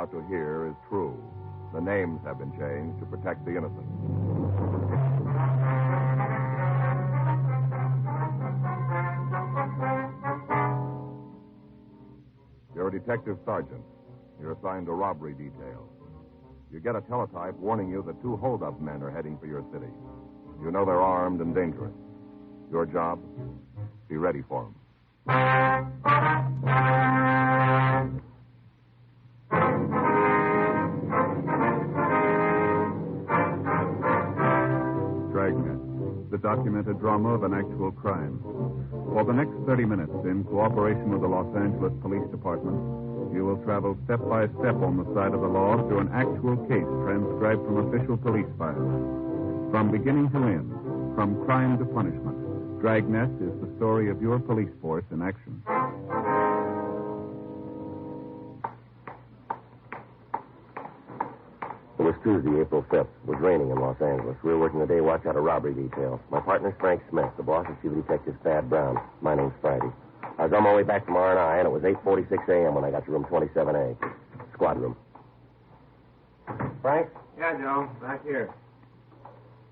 about to hear is true. The names have been changed to protect the innocent. You're a detective sergeant. You're assigned to robbery detail. You get a teletype warning you that 2 hold-up men are heading for your city. You know they're armed and dangerous. Your job? Be ready for them. Dragnet, the documented drama of an actual crime. For the next 30 minutes, in cooperation with the Los Angeles Police Department, you will travel step by step on the side of the law through an actual case transcribed from official police files. From beginning to end, from crime to punishment, Dragnet is the story of your police force in action. It was Tuesday, April 5th. It was raining in Los Angeles. We were working the day watch out of robbery detail. My partner's Frank Smith. The boss is Chief Detective Thad Brown. My name's Friday. I was on my way back from R&I, and it was 8:46 a.m. when I got to room 27A. Squad room. Frank? Yeah, Joe. Back here.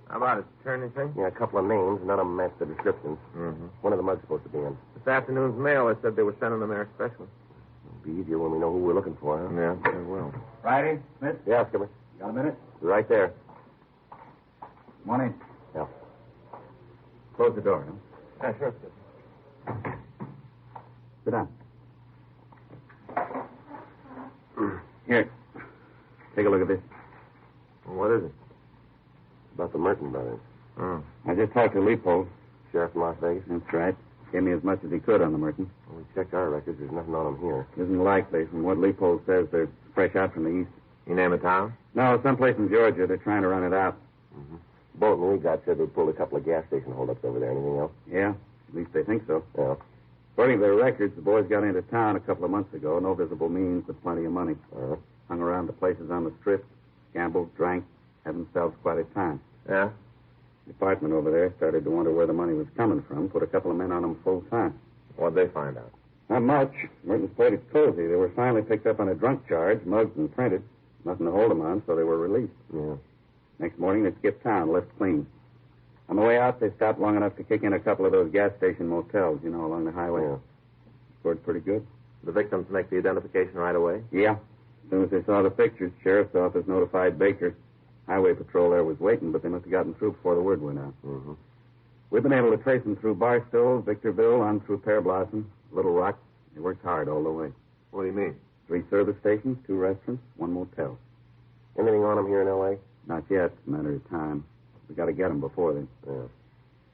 How about it? Turn anything? Yeah, a couple of names. None of them matched the descriptions. Mm-hmm. When are the mugs supposed to be in? This afternoon's mail, they said they were sending them there special. It'll be easier when we know who we're looking for, huh? Yeah, they will. Friday, Smith? Yeah, Skipper. Got a minute? Right there. Morning. Yeah. Close the door, huh? Yeah, sure, Skipper. Sit down. Here. Take a look at this. What is it? It's about the Merton brothers. Oh. I just talked to Leopold. Sheriff from Las Vegas? That's right. Gave me as much as he could on the Merton. Well, we checked our records. There's nothing on them here. Isn't likely. From what Leopold says, they're fresh out from the east. You name a town? No, someplace in Georgia. They're trying to run it out. Mm-hmm. Bolton we got said they pulled a couple of gas station holdups over there. Anything else? Yeah, at least they think so. Yeah. According to their records, the boys got into town a couple of months ago. No visible means, but plenty of money. Uh-huh. Hung around the places on the strip, gambled, drank, had themselves quite a time. Yeah? The department over there started to wonder where the money was coming from, put a couple of men on them full time. What'd they find out? Not much. Merton's played it cozy. They were finally picked up on a drunk charge, mugged and printed. Nothing to hold them on, so they were released. Yeah. Next morning, they skipped town, left clean. On the way out, they stopped long enough to kick in a couple of those gas station motels, you know, along the highway. Yeah. Scored pretty good. The victims make the identification right away? Yeah. As soon as they saw the pictures, sheriff's office notified Baker. Highway patrol there was waiting, but they must have gotten through before the word went out. Mm-hmm. We've been able to trace them through Barstow, Victorville, on through Pear Blossom, Little Rock. They worked hard all the way. What do you mean? 3 service stations, 2 restaurants, 1 motel. Anything on them here in L.A.? Not yet. It's a matter of time. We got to get them before then. Yeah.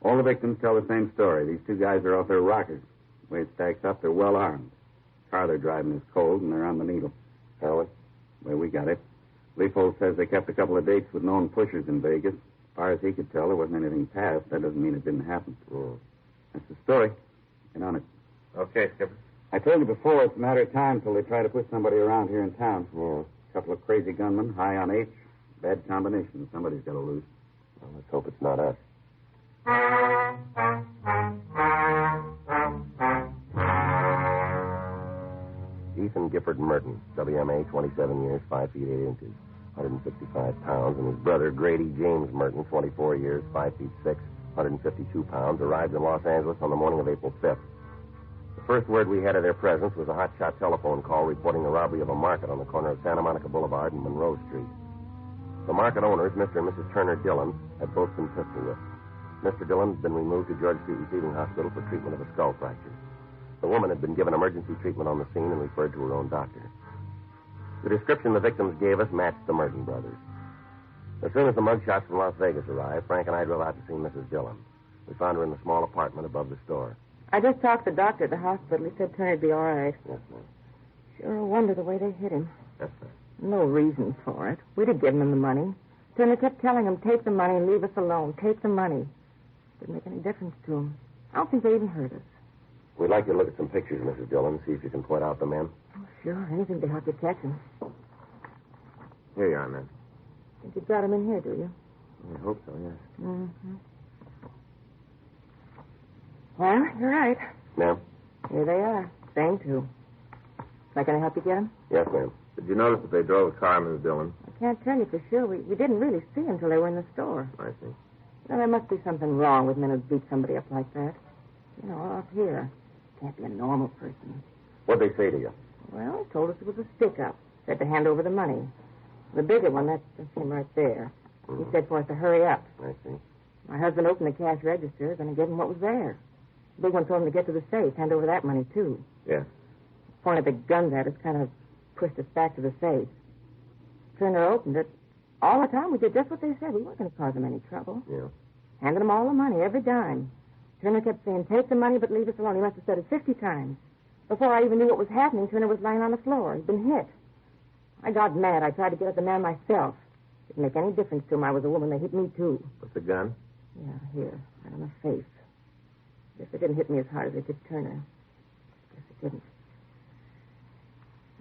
All the victims tell the same story. These 2 guys are off their rockers. The way it stacks up, they're well armed. The car they're driving is cold, and they're on the needle. Heroin? The way we got it. Leopold says they kept a couple of dates with known pushers in Vegas. As far as he could tell, there wasn't anything passed. That doesn't mean it didn't happen. Yeah. That's the story. Get on it. Okay, Skipper. I told you before, it's a matter of time till they try to put somebody around here in town. Yeah. A couple of crazy gunmen, high on H. Bad combination. Somebody's got to lose. Well, let's hope it's not us. Ethan Gifford Merton, WMA, 27 years, 5 feet 8 inches, 155 pounds, and his brother, Grady James Merton, 24 years, 5 feet 6, 152 pounds, arrived in Los Angeles on the morning of April 5th. The first word we had of their presence was a hotshot telephone call reporting the robbery of a market on the corner of Santa Monica Boulevard and Monroe Street. The market owners, Mr. and Mrs. Turner Dillon, had both been pistol whipped. Mr. Dillon had been removed to George Street Receiving Hospital for treatment of a skull fracture. The woman had been given emergency treatment on the scene and referred to her own doctor. The description the victims gave us matched the Merton brothers. As soon as the mugshots from Las Vegas arrived, Frank and I drove out to see Mrs. Dillon. We found her in the small apartment above the store. I just talked to the doctor at the hospital. He said Turner'd be all right. Yes, ma'am. Sure a wonder the way they hit him. Yes, sir. No reason for it. We'd have given him the money. Turner kept telling him, take the money and leave us alone. Take the money. Didn't make any difference to him. I don't think they even heard us. We'd like you to look at some pictures, Mrs. Dillon, see if you can point out the men. Oh, sure. Anything to help you catch him. Here you are, man. Think you've got him in here, do you? I hope so, yes. Mm-hmm. Well, you're right. Ma'am? Here they are. Same two. Am I going to help you get him? Yes, ma'am. Did you notice that they drove a car, Mrs. Dillon? I can't tell you for sure. We didn't really see until they were in the store. I see. There must be something wrong with men who beat somebody up like that. Up here. Can't be a normal person. What'd they say to you? Well, he told us it was a stick-up. Said to hand over the money. The bigger one, that's him right there. He said for us to hurry up. I see. My husband opened the cash register, and I gave him what was there. The big one told him to get to the safe, hand over that money, too. Yeah. Pointed the guns at us, kind of pushed us back to the safe. Turner opened it. All the time, we did just what they said. We weren't going to cause them any trouble. Yeah. Handed them all the money, every dime. Turner kept saying, take the money, but leave us alone. He must have said it 50 times. Before I even knew what was happening, Turner was lying on the floor. He'd been hit. I got mad. I tried to get at the man myself. It didn't make any difference to him. I was a woman. They hit me, too. What's the gun? Yeah, here. Right on the face. Guess they didn't hit me as hard as they did Turner. Guess they didn't.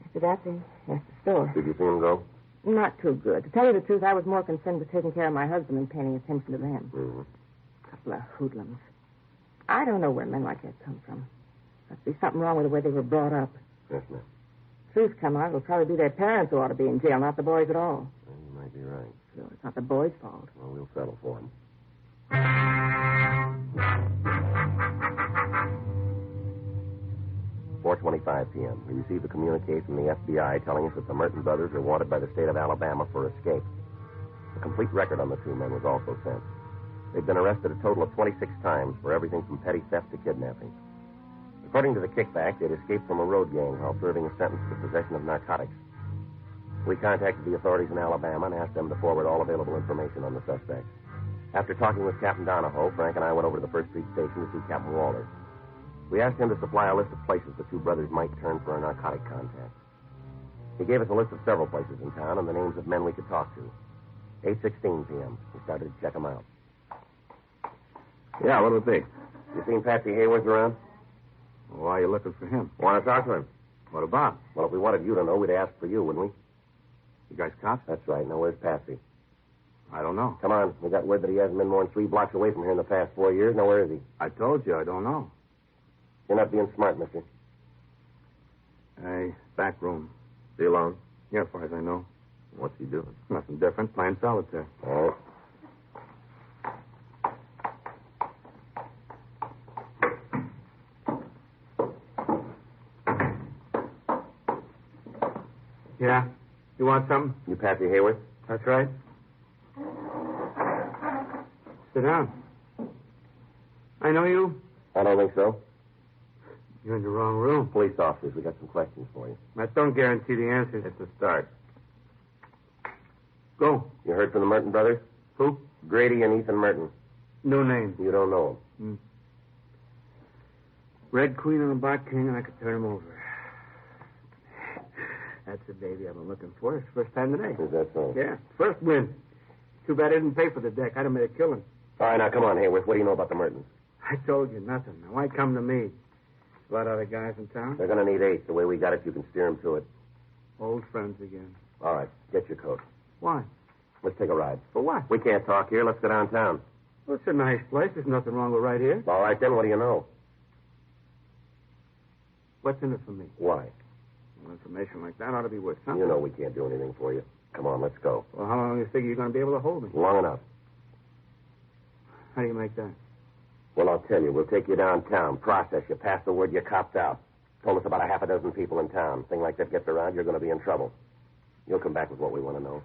After that, they left the store. Did you see him go? Not too good. To tell you the truth, I was more concerned with taking care of my husband than paying attention to them. Mm-hmm. Couple of hoodlums. I don't know where men like that come from. Must be something wrong with the way they were brought up. Yes, ma'am. Truth come out, it'll probably be their parents who ought to be in jail, not the boys at all. Well, you might be right. So it's not the boys' fault. Well, we'll settle for him. 4:25 p.m. We received a communique from the FBI telling us that the Merton brothers are wanted by the state of Alabama for escape. A complete record on the two men was also sent. They've been arrested a total of 26 times for everything from petty theft to kidnapping. According to the kickback, they'd escaped from a road gang while serving a sentence for possession of narcotics. We contacted the authorities in Alabama and asked them to forward all available information on the suspects. After talking with Captain Donahoe, Frank and I went over to the First Street station to see Captain Walter. We asked him to supply a list of places the two brothers might turn for a narcotic contact. He gave us a list of several places in town and the names of men we could talk to. 8:16 p.m. We started to check them out. Yeah, what'll it be? You seen Patsy Hayworth around? Why are you looking for him? Want to talk to him? What about? Well, if we wanted you to know, we'd ask for you, wouldn't we? You guys cops? That's right. Now, where's Patsy? I don't know. Come on. We got word that he hasn't been more than 3 blocks away from here in the past 4 years. Now, where is he? I told you, I don't know. You're not being smart, mister. Hey, back room. Is he alone? Yeah, as far as I know. What's he doing? Nothing different, playing solitaire. All right. Yeah? You want something? You Patsy Hayworth? That's right. Sit down. I know you. I don't think so. You're in the wrong room. Police officers, we got some questions for you. That don't guarantee the answers. It's a start. Go. You heard from the Merton brothers? Who? Grady and Ethan Merton. No name. You don't know them. Red Queen and the Black King, and I could turn him over. That's the baby I've been looking for. It's the first time today. Is that so? Yeah, first win. Too bad I didn't pay for the deck. I'd have made a killing. All right, now, come on, Hayworth. What do you know about the Mertons? I told you nothing. Now, why come to me? A lot of other guys in town. They're going to need 8. The way we got it, you can steer them to it. Old friends again. All right, get your coat. Why? Let's take a ride. For what? We can't talk here. Let's go downtown. Well, it's a nice place. There's nothing wrong with right here. All right, then, what do you know? What's in it for me? Why? Well, information like that ought to be worth something. You know we can't do anything for you. Come on, let's go. Well, how long do you figure you're going to be able to hold me? Long enough. How do you make that? Well, I'll tell you. We'll take you downtown, process you, pass the word you copped out. Told us about a half a dozen people in town. Thing like that gets around, you're going to be in trouble. You'll come back with what we want to know.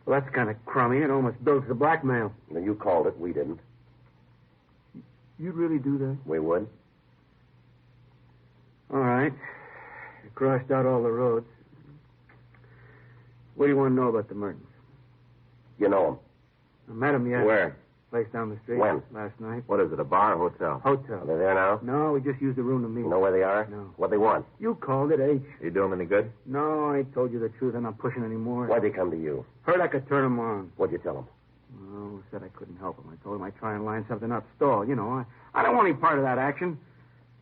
Well, that's kind of crummy. It almost builds the blackmail. Now, you called it. We didn't. You'd really do that? We would. All right. You crossed out all the roads. What do you want to know about the Mertons? You know I met them yet. Where? Place down the street. When? Last night. What is it, a bar or hotel? them. Hotel. Are they there now? No, we just used the room to meet. You know where they are? No. What they want? You called it H. You do him any good? No, I told you the truth. I'm not pushing anymore. Why'd they come to you? Heard I could turn them on. What'd you tell them? Oh, said I couldn't help him. I told him I'd try and line something up. Stall. You know, I don't want any part of that action.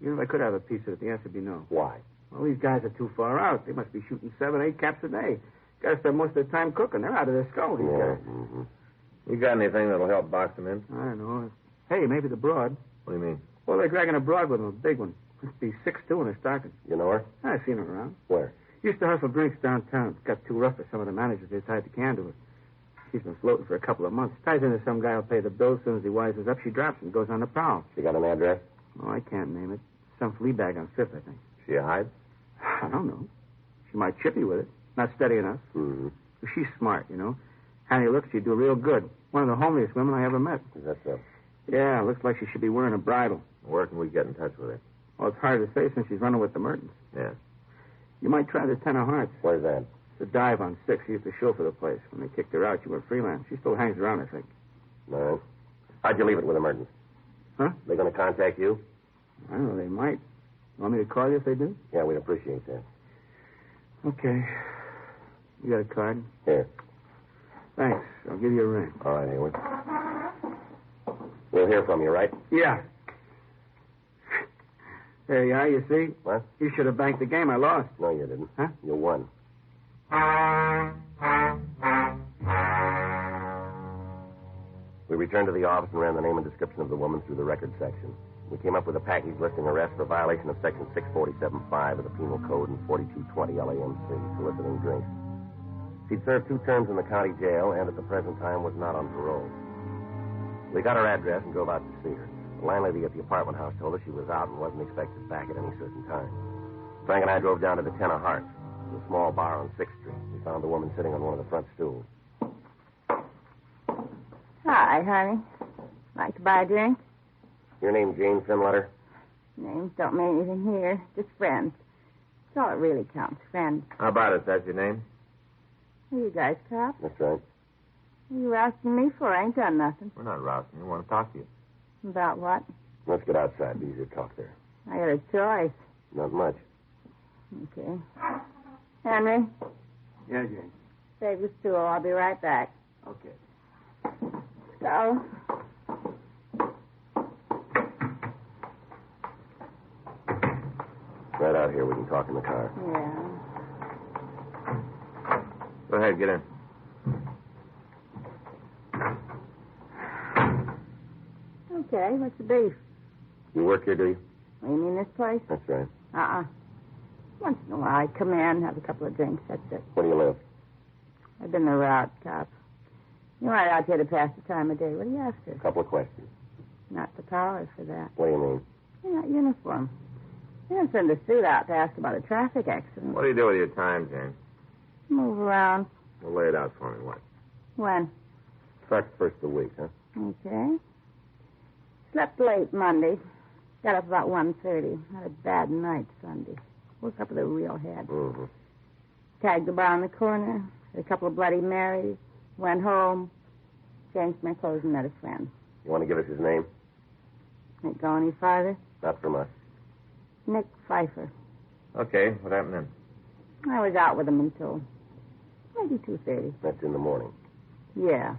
Even if I could have a piece of it, the answer would be no. Why? Well, these guys are too far out. They must be shooting 7, 8 caps a day. Guys spend most of their time cooking. They're out of their skull, these Yeah. guys. Mm-hmm. You got anything that'll help box them in? I don't know. Hey, maybe the broad. What do you mean? Well, they're dragging a broad with them, a big one. Must be 6'2" in her stocking. You know her? I've seen her around. Where? Used to hustle drinks downtown. Got too rough for some of the managers. They tied the can to her. She's been floating for a couple of months. Ties into some guy who'll pay the bill. As soon as he wises up, she drops and goes on the prowl. She got an address? Oh, I can't name it. Some flea bag on Fifth, I think. She a hide? I don't know. She might chip you with it. Not steady enough. Mm-hmm. But she's smart, you know. How you look, she'd do real good. One of the homeliest women I ever met. Is that so? Yeah, looks like she should be wearing a bridle. Where can we get in touch with her? Well, it's hard to say since she's running with the Mertens. Yeah. You might try the Ten of Hearts. Where's that? The dive on 6. She used to show for the place. When they kicked her out, she went freelance. She still hangs around, I think. All right. How'd you leave it with the Mertens? Huh? They going to contact you? I don't know. They might. Want me to call you if they do? Yeah, we'd appreciate that. Okay. You got a card? Here. Thanks. I'll give you a ring. All right, Hayward. We'll hear from you, right? Yeah. There you are, you see? What? You should have banked the game. I lost. No, you didn't. Huh? You won. We returned to the office and ran the name and description of the woman through the record section. We came up with a package listing arrest for violation of Section 647.5 of the Penal Code and 4220 LAMC, soliciting drinks. She'd served 2 terms in the county jail and at the present time was not on parole. We got her address and drove out to see her. The landlady at the apartment house told us she was out and wasn't expected back at any certain time. Frank and I drove down to the Ten of Hearts, a small bar on 6th Street. We found the woman sitting on one of the front stools. Hi, honey. Like to buy a drink? Your name Jane Finletter? Names don't mean anything here. Just friends. That's all it really counts, friends. How about it? That's your name? Are you guys cops? That's right. What are you asking me for? I ain't done nothing. We're not rousing you. We want to talk to you. About what? Let's get outside. It'd be easier to talk there. I got a choice. Not much. Okay. Henry, Yeah, Jane. save the stool. I'll be right back. Okay. So, Right out here. We can talk in the car. yeah. Go ahead, get in. Okay, what's the beef? You work here, do you? Oh, you mean this place? That's right. Once in a while, I come in, have a couple of drinks. That's it. Where do you live? I've been the route cop. You're right out here to pass the time of day. What are you after? A couple of questions. Not the power for that. What do you mean? You're not uniform. You don't send a suit out to ask about a traffic accident. What do you do with your time, Jane? Move around. Well, lay it out for me. What? When? First of the week, huh? Okay. Slept late Monday. Got up about 1:30. Had a bad night Sunday. Woke up with a real head. Mm-hmm. Tagged the bar on the corner. Had a couple of Bloody Marys. Went home. Changed my clothes and met a friend. You want to give us his name? Ain't go any farther. Not from us. Nick Pfeiffer. Okay, what happened then? I was out with him until maybe 2:30. That's in the morning. Yeah.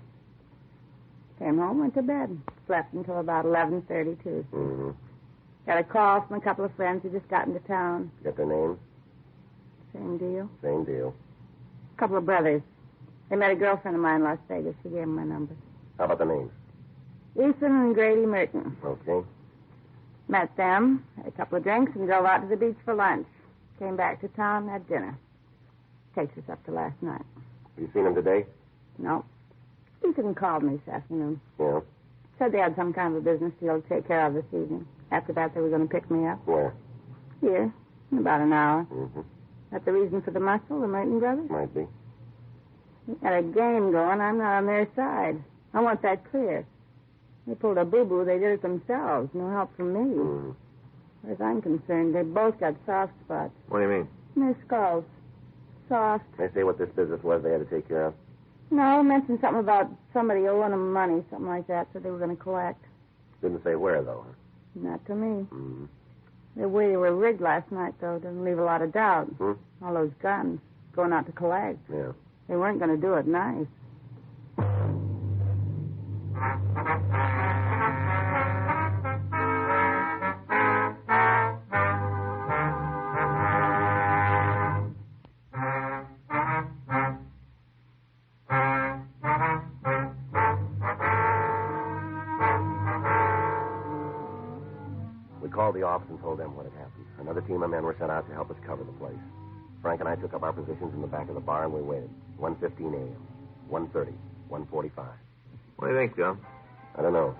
Came home, went to bed. Slept until about 11:32. Mm-hmm. Got a call from a couple of friends who just got into town. Get their names? Same deal. Same deal. A couple of brothers. They met a girlfriend of mine in Las Vegas. She gave them my number. How about the names? Ethan and Grady Merton. Okay. Met them, had a couple of drinks, and drove out to the beach for lunch. Came back to town, had dinner. Takes us up to last night. You seen him today? No. Ethan called me this afternoon. Yeah. Said they had some kind of a business deal to take care of this evening. After that, they were going to pick me up. Where? Here, in about an hour. Mm-hmm. That the reason for the muscle, the Merton brothers? Might be. They got a game going. I'm not on their side. I want that clear. They pulled a boo-boo. They did it themselves. No help from me. Mm-hmm. As far as I'm concerned, they both got soft spots. What do you mean? In their skulls. Soft. They say what this business was they had to take care of? No, mentioned something about somebody owing them money, something like that, so they were going to collect. Didn't say where, though. Not to me. Mm-hmm. The way they were rigged last night, though, doesn't leave a lot of doubt. Hmm? All those guns going out to collect. Yeah. They weren't going to do it nice. We called the office and told them what had happened. Another team of men were sent out to help us cover the place. Frank and I took up our positions in the back of the bar, and we waited. 1:15 a.m., 1:30, 1:45. What do you think, Joe? I don't know.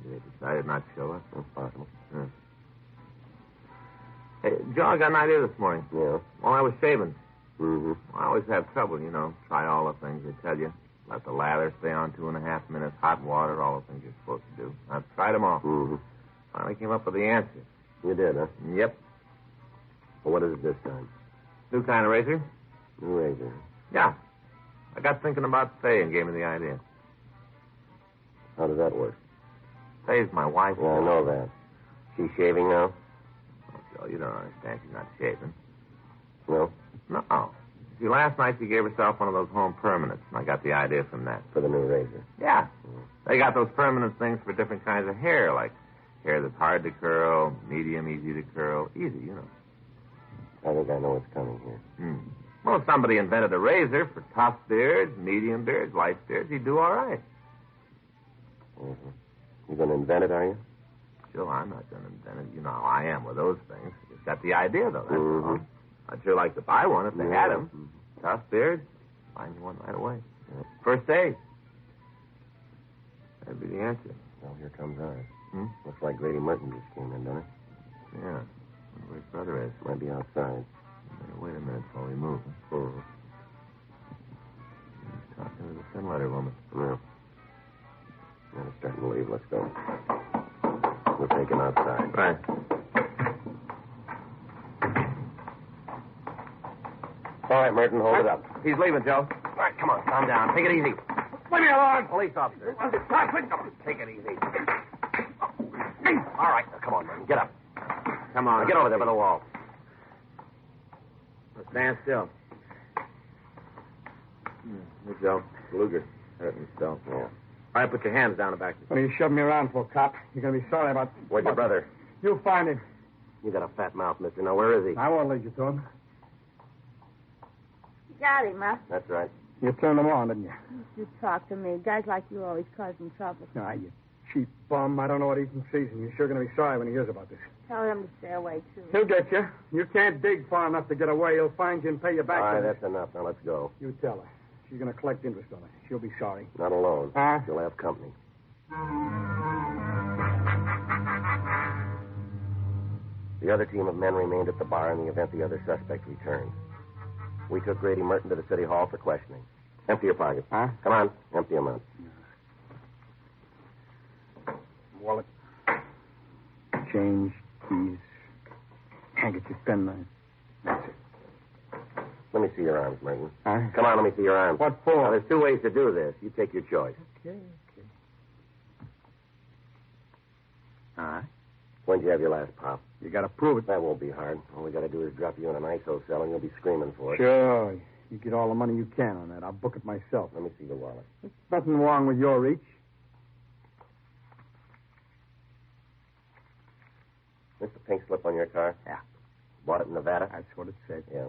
They decided not to show up. That's possible. Yeah. Hey, Joe, I got an idea this morning. Yeah. While I was shaving. Mm-hmm. I always have trouble, Try all the things they tell you. Let the lather stay on 2.5 minutes, hot water, all the things you're supposed to do. I've tried them all. Mm-hmm. Finally came up with the answer. You did, huh? Yep. Well, what is it this time? New kind of razor? New razor. Yeah. I got thinking about Faye and gave me the idea. How does that work? Faye's my wife. Yeah, I know that. She's shaving now? Oh, Joe, you don't understand. She's not shaving. No? No. See, last night she gave herself one of those home permanents, and I got the idea from that. For the new razor? Yeah. They got those permanent things for different kinds of hair, like hair that's hard to curl, medium, easy to curl. Easy, I think I know what's coming here. Well, if somebody invented a razor for tough beards, medium beards, light beards, he'd do all right. Mm-hmm. You going to invent it, are you? Sure, I'm not going to invent it. You know how I am with those things. Just got the idea, though, that's all. Mm-hmm. I'd sure like to buy one if they had them. Mm-hmm. Tough beard, find you one right away. Yeah. First aid. That'd be the answer. Well, here comes ours. Hmm? Looks like Grady Merton just came in, doesn't it? Yeah. Wonder where his brother is. Might be outside. Wait a minute before we move. Mm-hmm. He's talking to the thin letter woman. Yeah. Yeah, it's starting to leave. Let's go. We'll take him outside. Right. All right, Merton, hold it up. He's leaving, Joe. All right, come on, calm down. Take it easy. Leave me alone. Police officer. Take it easy. All right, now, come on, Merton. Get up. Come on. Now, get over there by the wall. Now, stand still. Hey, Joe. Luger. Hurting still. Yeah. All right, put your hands down the back. What are you shoving me around for, cop? You're going to be sorry about... Where's your brother? You find him. You got a fat mouth, mister. Now, where is he? I won't lead you to him. Got him, huh? That's right. You turned him on, didn't you? You talk to me. Guys like you always causing trouble. Ah, you cheap bum. I don't know what he's been seizing. You're sure going to be sorry when he hears about this. Tell him to stay away, too. He'll get you. You can't dig far enough to get away. He'll find you and pay you back. All right, that's enough. Now, let's go. You tell her. She's going to collect interest on it. She'll be sorry. Not alone. Huh? She'll have company. The other team of men remained at the bar in the event the other suspect returned. We took Grady Merton to the city hall for questioning. Empty your pockets. Huh? Come on, empty them out. Wallet. Change, keys, handkerchief, penknife. That's it. Let me see your arms, Merton. Huh? Come on, let me see your arms. What for? Now, there's two ways to do this. You take your choice. Okay. All right. When'd you have your last pop? You got to prove it. That won't be hard. All we got to do is drop you in an ISO cell and you'll be screaming for it. Sure. You get all the money you can on that. I'll book it myself. Let me see the wallet. There's nothing wrong with your reach. This the pink slip on your car? Yeah. Bought it in Nevada? That's what it said. Yeah.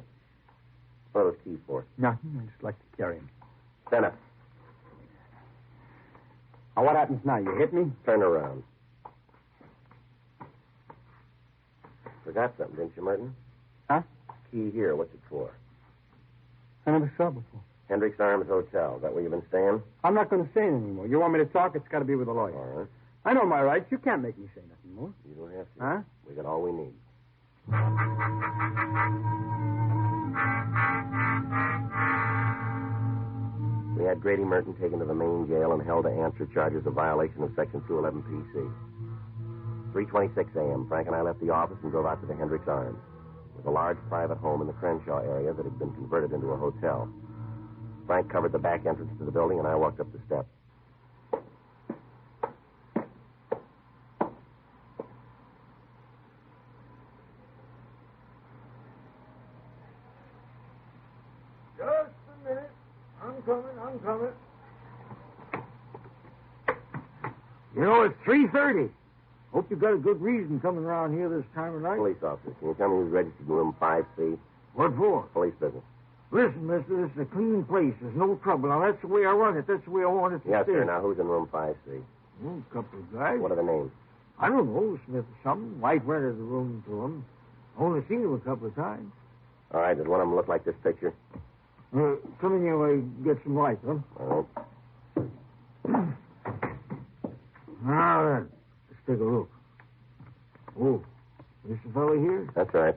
What are those keys for? Nothing. I just like to carry them. Stand up. Now, what happens now? You hit me? Turn around. Forgot something, didn't you, Merton? Huh? Key here. What's it for? I never saw it before. Hendricks Arms Hotel. Is that where you've been staying? I'm not going to say anything anymore. You want me to talk? It's got to be with a lawyer. All right. I know my rights. You can't make me say nothing more. You don't have to. Huh? We got all we need. We had Grady Merton taken to the main jail and held to answer charges of violation of Section 211 PC. 3:26 a.m., Frank and I left the office and drove out to the Hendricks Arms. It was a large private home in the Crenshaw area that had been converted into a hotel. Frank covered the back entrance to the building, and I walked up the steps. Just a minute. I'm coming. You know, it's 3:30. Hope you got a good reason coming around here this time of night. Police officer, can you tell me who's registered in room 5C? What for? Police business. Listen, mister, this is a clean place. There's no trouble. Now, that's the way I run it. That's the way I want it to Yes, stay. sir. Now, who's in room 5C? A couple of guys. What are the names? I don't know, Smith or something. Wife rented the room to him. Only seen him a couple of times. All right, does one of them look like this picture? Come in here while I get some light, huh? All right. Now then, let's take a look. Oh, this the fellow here? That's right.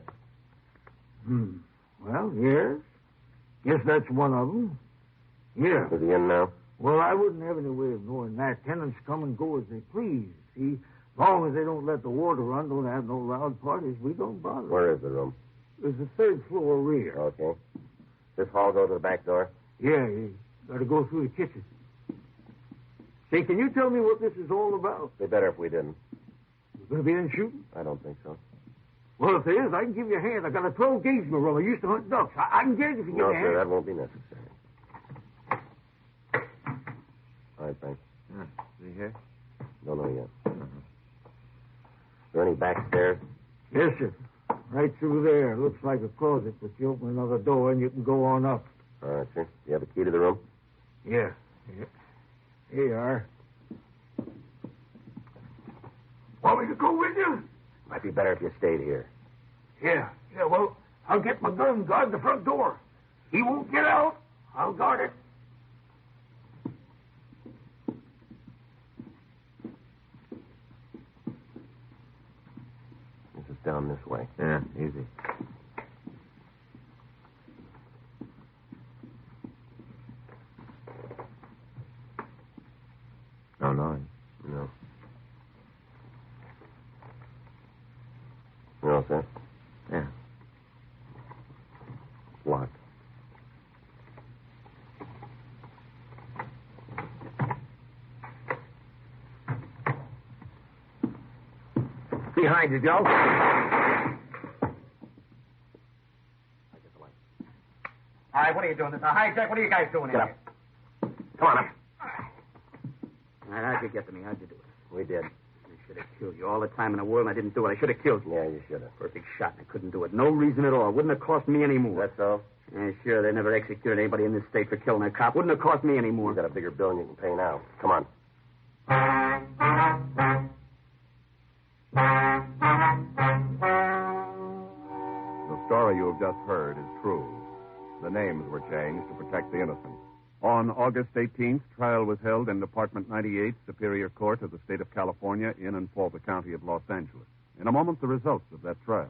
Well, yes. Guess that's one of them. Yeah. Is he in now? Well, I wouldn't have any way of knowing that. Tenants come and go as they please. See, as long as they don't let the water run, don't have no loud parties, we don't bother. Where is the room? There's the third floor rear. Okay. This hall go to the back door? Yeah, you got to go through the kitchen. Say, can you tell me what this is all about? It'd be better if we didn't. You going to be in shooting? I don't think so. Well, if there is, I can give you a hand. I got a 12-gauge room. I used to hunt ducks. I can get it if you give No, me a sir, hand. that won't be necessary. All right, thanks. Is he here? Don't know yet. Is there any back stairs? Yes, sir. Right through there. Looks like a closet, but you open another door and you can go on up. All right, sir. Do you have a key to the room? Yeah. Here you are. Want me to go with you? Might be better if you stayed here. Yeah, well, I'll get my gun and guard the front door. He won't get out. I'll guard it. This is down this way. Yeah, easy. No noise. No. You all set? Yeah. Locked. Behind you, Joe. All right, what are you doing? Hi, Jack, what are you guys doing Get here? up. Come on up. All right, how'd you get to me? How'd you do it? We did. I should have killed you all the time in the world, and I didn't do it. I should have killed you. Yeah, you should have. Perfect shot, and I couldn't do it. No reason at all. Wouldn't have cost me any more. That's so? Yeah, sure, they never executed anybody in this state for killing a cop. Wouldn't have cost me any more. You got a bigger bill than you can pay now. Come on. The story you have just heard is true. The names were changed to protect the innocent. On August 18th, trial was held in Department 98, Superior Court of the State of California, in and for the County of Los Angeles. In a moment, the results of that trial.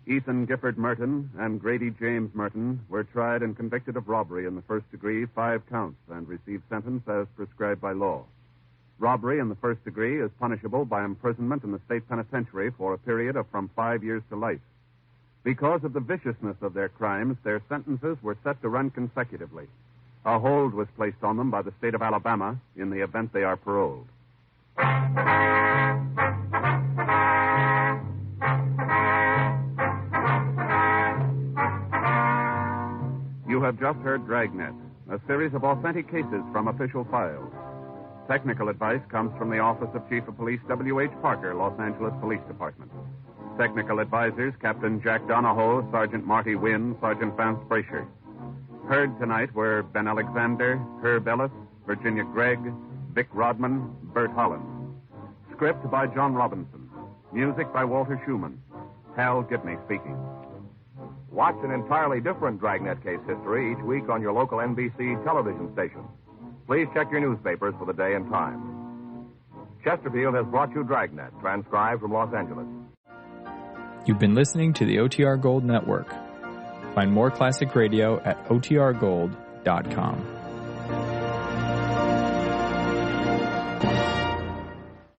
Ethan Gifford Merton and Grady James Merton were tried and convicted of robbery in the first degree, 5 counts, and received sentence as prescribed by law. Robbery in the first degree is punishable by imprisonment in the state penitentiary for a period of from 5 years to life. Because of the viciousness of their crimes, their sentences were set to run consecutively. A hold was placed on them by the state of Alabama in the event they are paroled. You have just heard Dragnet, a series of authentic cases from official files. Technical advice comes from the Office of Chief of Police W.H. Parker, Los Angeles Police Department. Technical advisors, Captain Jack Donahoe, Sergeant Marty Wynn, Sergeant Vance Brasher. Heard tonight were Ben Alexander, Herb Ellis, Virginia Gregg, Vic Rodman, Bert Holland. Script by John Robinson. Music by Walter Schumann. Hal Gibney speaking. Watch an entirely different Dragnet case history each week on your local NBC television station. Please check your newspapers for the day and time. Chesterfield has brought you Dragnet, transcribed from Los Angeles. You've been listening to the OTR Gold Network. Find more classic radio at otrgold.com.